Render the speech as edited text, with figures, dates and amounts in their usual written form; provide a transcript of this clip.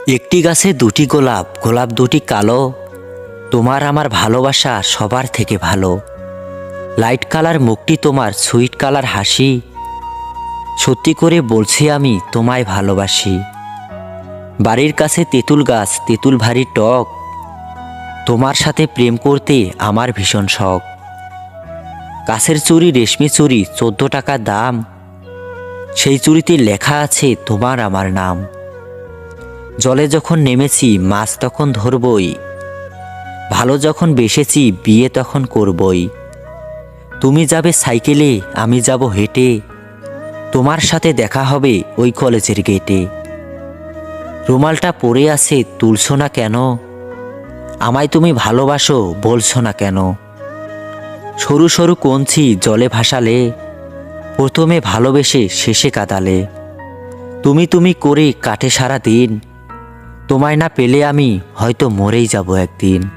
একটি গাছে দুটি গোলাপ, গোলাপ দুটি কালো। তোমার আমার ভালোবাসা সবার থেকে ভালো। লাইট কালার মুখটি তোমার, সুইট কালার হাসি। সত্যি করে বলছি আমি তোমায় ভালোবাসি। বাড়ির কাছে তেঁতুল গাছ, তেঁতুল ভারী টক। তোমার সাথে প্রেম করতে আমার ভীষণ শখ। কাছের চুড়ি, রেশমি চুড়ি, 14 টাকা দাম। সেই চুড়িতে লেখা আছে তোমার আমার নাম। জলে যখন নেমেছি মাছ তখন ধরবই। ভালো যখন বেসেছি বিয়ে তখন করবই। তুমি যাবে সাইকেলে, আমি যাব হেঁটে। তোমার সাথে দেখা হবে ওই কলেজের গেটে। রুমালটা পড়ে আছে, তুলছো না কেন? আমায় তুমি ভালোবাসো, বলছো না কেন? সরু সরু কঞ্চি জলে ভাসালে, প্রথমে ভালোবেসে শেষে কাঁদালে। তুমি তুমি করে কাটে সারা দিন। তোমায় না পেলে আমি হয়তো মরেই যাব একদিন।